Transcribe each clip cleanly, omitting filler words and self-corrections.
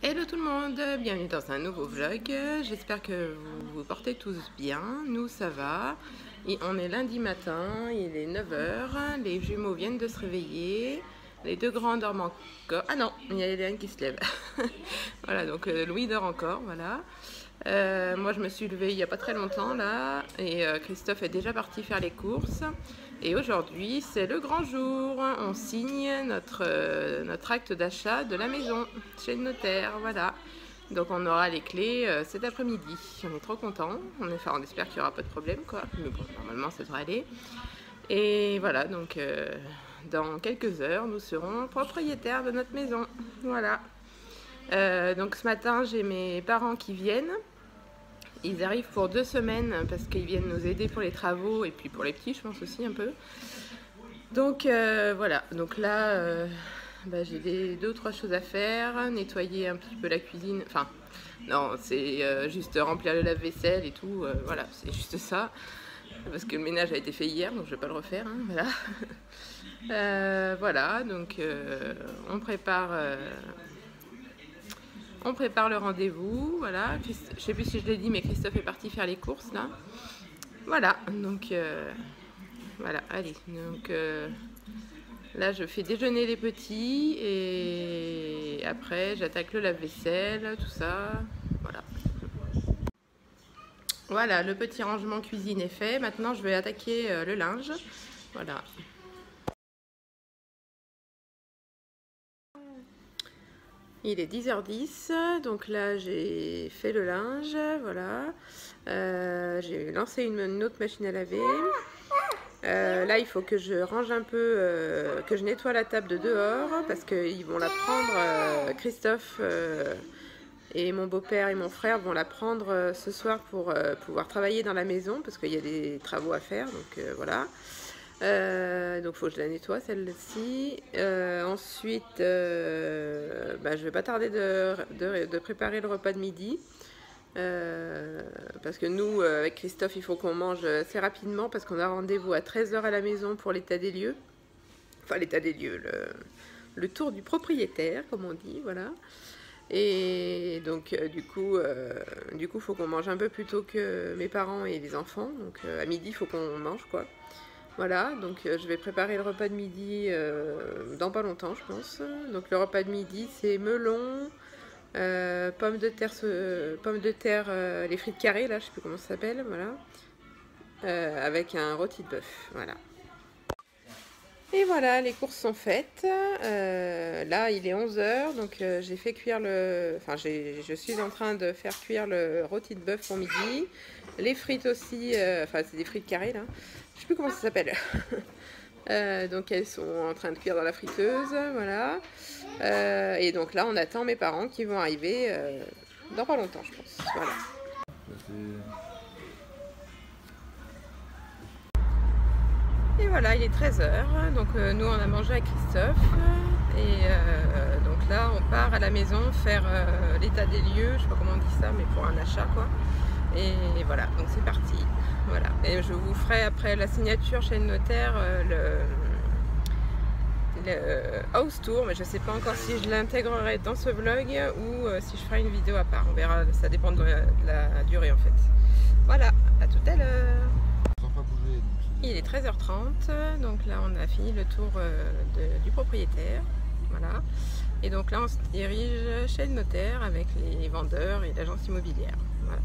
Hello tout le monde, bienvenue dans un nouveau vlog. J'espère que vous vous portez tous bien. Nous ça va. Et on est lundi matin, il est 9 h. Les jumeaux viennent de se réveiller. Les deux grands dorment encore. Ah non, il y a Hélène qui se lève. Voilà, donc Louis dort encore, voilà. Moi je me suis levée il n'y a pas très longtemps là. Et Christophe est déjà parti faire les courses. Et aujourd'hui c'est le grand jour. On signe notre acte d'achat de la maison chez le notaire, voilà. Donc on aura les clés cet après-midi. On est trop contents. On espère qu'il n'y aura pas de problème quoi. Mais bon, normalement ça devrait aller. Et voilà, donc dans quelques heures nous serons propriétaires de notre maison. Voilà. Donc ce matin j'ai mes parents qui viennent. Ils arrivent pour 2 semaines parce qu'ils viennent nous aider pour les travaux et puis pour les petits je pense aussi un peu. Donc voilà, donc là j'ai 2 ou 3 choses à faire, nettoyer un petit peu la cuisine, enfin non c'est juste remplir le lave-vaisselle et tout, voilà c'est juste ça. Parce que le ménage a été fait hier donc je vais pas le refaire, hein, voilà. Voilà, donc on prépare le rendez-vous, voilà. Je sais plus si je l'ai dit, mais Christophe est parti faire les courses là. Voilà, donc voilà, allez. Donc là, je fais déjeuner les petits et après, j'attaque le lave-vaisselle, tout ça. Voilà. Voilà, le petit rangement cuisine est fait. Maintenant, je vais attaquer le linge. Voilà. Il est 10 h 10, donc là j'ai fait le linge, voilà. J'ai lancé une autre machine à laver. Là il faut que je range un peu, que je nettoie la table de dehors parce qu'ils vont la prendre, Christophe et mon beau-père et mon frère vont la prendre ce soir pour pouvoir travailler dans la maison parce qu'il y a des travaux à faire, donc voilà. Donc il faut que je la nettoie celle-ci. Ensuite je vais pas tarder de préparer le repas de midi, parce que nous avec Christophe il faut qu'on mange assez rapidement parce qu'on a rendez-vous à 13 h à la maison pour l'état des lieux, enfin l'état des lieux, le tour du propriétaire comme on dit, voilà. Et donc du coup faut qu'on mange un peu plus tôt que mes parents et les enfants, donc à midi il faut qu'on mange quoi. Voilà, donc je vais préparer le repas de midi dans pas longtemps, je pense. Donc le repas de midi, c'est melon, pommes de terre, les frites carrées, là, je sais plus comment ça s'appelle, voilà. Avec un rôti de bœuf, voilà. Et voilà, les courses sont faites. Là, il est 11 h, donc j'ai fait cuire je suis en train de faire cuire le rôti de bœuf pour midi. Les frites aussi, c'est des frites carrées, là. Je sais plus comment ça s'appelle. Donc elles sont en train de cuire dans la friteuse, voilà. Et donc là, on attend mes parents qui vont arriver dans pas longtemps, je pense. Voilà. Et voilà, il est 13 h, donc nous on a mangé avec Christophe et donc là on part à la maison faire l'état des lieux, je sais pas comment on dit ça, mais pour un achat quoi. Et voilà, donc c'est parti, voilà. Et je vous ferai après la signature chez le notaire le house tour, mais je sais pas encore si je l'intégrerai dans ce vlog ou si je ferai une vidéo à part, on verra, ça dépend de la durée en fait. Voilà, à tout à l'heure. Il est 13 h 30, donc là on a fini le tour du propriétaire, voilà. Et donc là on se dirige chez le notaire avec les vendeurs et l'agence immobilière, voilà.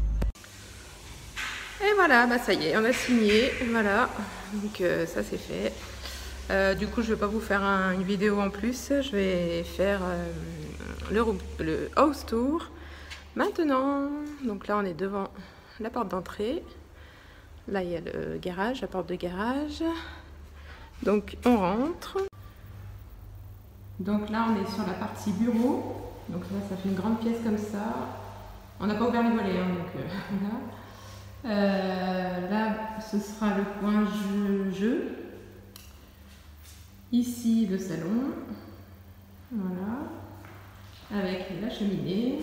Et voilà, bah ça y est, on a signé, voilà, donc ça c'est fait. Du coup je vais pas vous faire une vidéo en plus, je vais faire le house tour maintenant. Donc là on est devant la porte d'entrée. Là, il y a le garage, la porte de garage. Donc, on rentre. Donc là, on est sur la partie bureau. Donc là, ça fait une grande pièce comme ça. On n'a pas ouvert les volets, hein, donc voilà. Là, ce sera le coin jeu. Ici, le salon. Voilà. Avec la cheminée.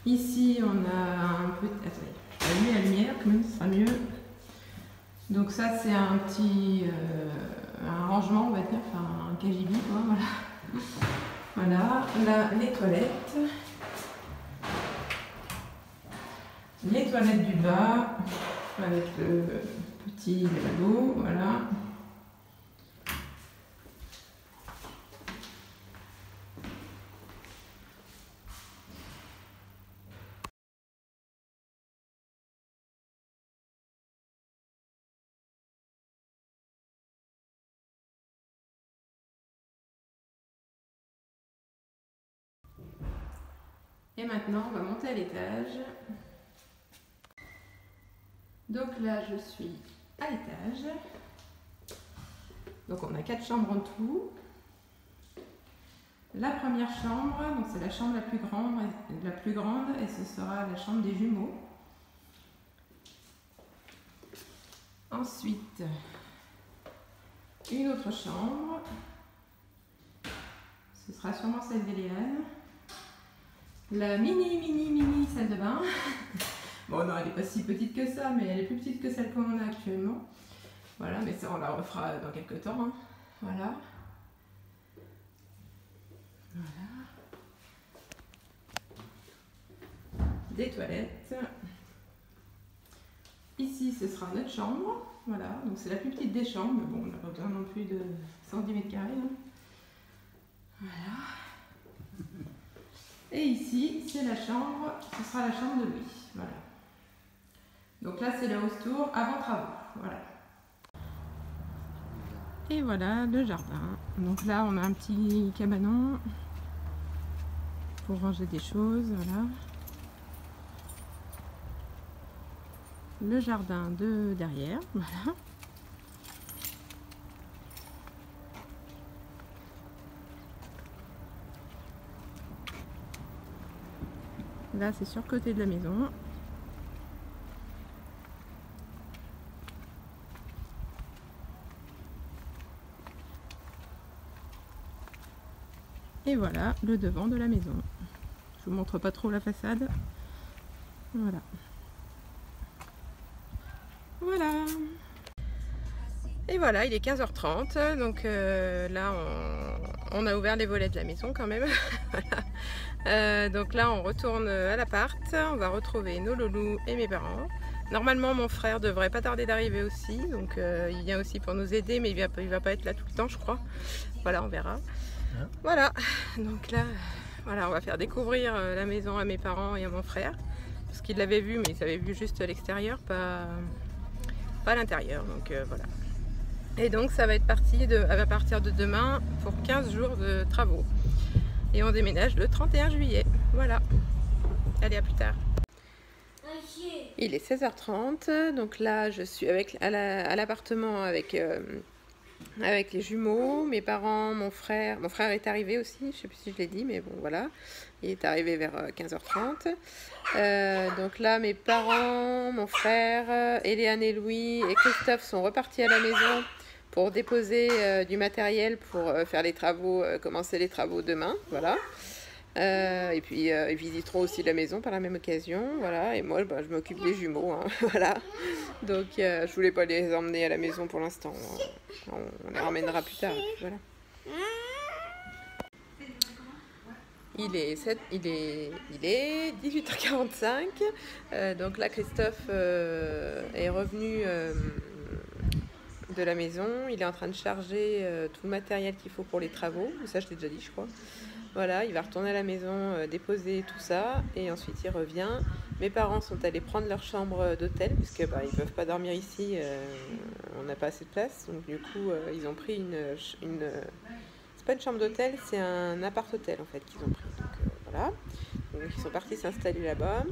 Ici, on a un peu... Attendez, je vais allumer la lumière, quand même, ce sera mieux. Donc ça, c'est un petit un rangement, on va dire, enfin un KGB, quoi, voilà. Voilà, là les toilettes. Les toilettes du bas avec le petit lavabo, voilà. Et maintenant, on va monter à l'étage. Donc là, je suis à l'étage. Donc on a 4 chambres en tout. La première chambre, donc c'est la chambre la plus grande et ce sera la chambre des jumeaux. Ensuite, une autre chambre. Ce sera sûrement celle d'Eliane. La mini salle de bain. Bon non, elle n'est pas si petite que ça, mais elle est plus petite que celle qu'on a actuellement. Voilà, mais ça on la refera dans quelques temps. Hein. Voilà. Voilà. Des toilettes. Ici, ce sera notre chambre. Voilà, donc c'est la plus petite des chambres, mais bon, on n'a pas besoin non plus de 110 mètres carrés. Hein. Voilà. Et ici, c'est la chambre, ce sera la chambre de Louis. Voilà. Donc là, c'est le house tour avant travaux. Voilà. Et voilà le jardin. Donc là, on a un petit cabanon pour ranger des choses. Voilà. Le jardin de derrière. Voilà. Là, c'est sur le côté de la maison. Et voilà le devant de la maison. Je vous montre pas trop la façade. Voilà. Voilà. Et voilà, il est 15h30. Donc là, on a ouvert les volets de la maison quand même. Voilà. Donc là, on retourne à l'appart. On va retrouver nos loulous et mes parents. Normalement, mon frère devrait pas tarder d'arriver aussi. Donc il vient aussi pour nous aider, mais il va pas être là tout le temps, je crois. Voilà, on verra. Voilà, donc là, voilà, on va faire découvrir la maison à mes parents et à mon frère. Parce qu'ils l'avaient vu, mais ils avaient vu juste l'extérieur, pas l'intérieur. Donc voilà. Et donc ça va être parti à partir de demain pour 15 jours de travaux. Et on déménage le 31 juillet. Voilà. Allez, à plus tard. Il est 16h30, donc là je suis à l'appartement avec les jumeaux, mes parents, mon frère est arrivé aussi, je ne sais plus si je l'ai dit, mais bon voilà, il est arrivé vers 15h30. Donc là mes parents, mon frère, Eliane et Louis et Christophe sont repartis à la maison pour déposer du matériel pour faire les travaux, commencer les travaux demain, voilà. Et puis ils visiteront aussi la maison par la même occasion, voilà. Et moi je m'occupe des jumeaux, hein, voilà. Donc je voulais pas les emmener à la maison pour l'instant, on les ramènera plus tard, voilà. Il est 18h45, donc là Christophe est revenu de la maison, il est en train de charger tout le matériel qu'il faut pour les travaux, ça je l'ai déjà dit je crois. Voilà, il va retourner à la maison, déposer tout ça, et ensuite il revient. Mes parents sont allés prendre leur chambre d'hôtel, puisque ils ne peuvent pas dormir ici, on n'a pas assez de place. Donc du coup, ils ont pris c'est pas une chambre d'hôtel, c'est un appart-hôtel en fait qu'ils ont pris. Donc voilà, donc ils sont partis s'installer là-bas.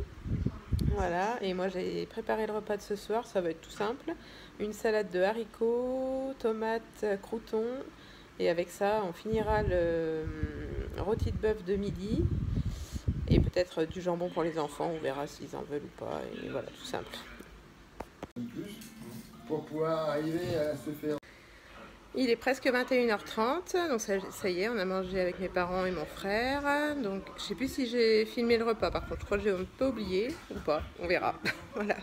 Voilà, et moi j'ai préparé le repas de ce soir, ça va être tout simple. Une salade de haricots, tomates, croûtons. Et avec ça, on finira le rôti de bœuf de midi. Et peut-être du jambon pour les enfants. On verra s'ils en veulent ou pas. Et voilà, tout simple. Pour pouvoir arriver à se faire... Il est presque 21h30. Donc ça y est, on a mangé avec mes parents et mon frère. Donc je sais plus si j'ai filmé le repas. Par contre, je crois que j'ai un peu oublié ou pas. On verra. Voilà.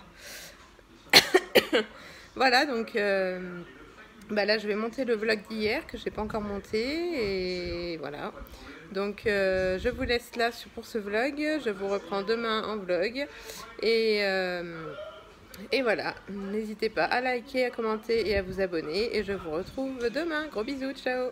Voilà, donc... Bah là je vais monter le vlog d'hier que je n'ai pas encore monté et voilà. Donc je vous laisse là pour ce vlog, je vous reprends demain en vlog et voilà, n'hésitez pas à liker, à commenter et à vous abonner et je vous retrouve demain. Gros bisous, ciao!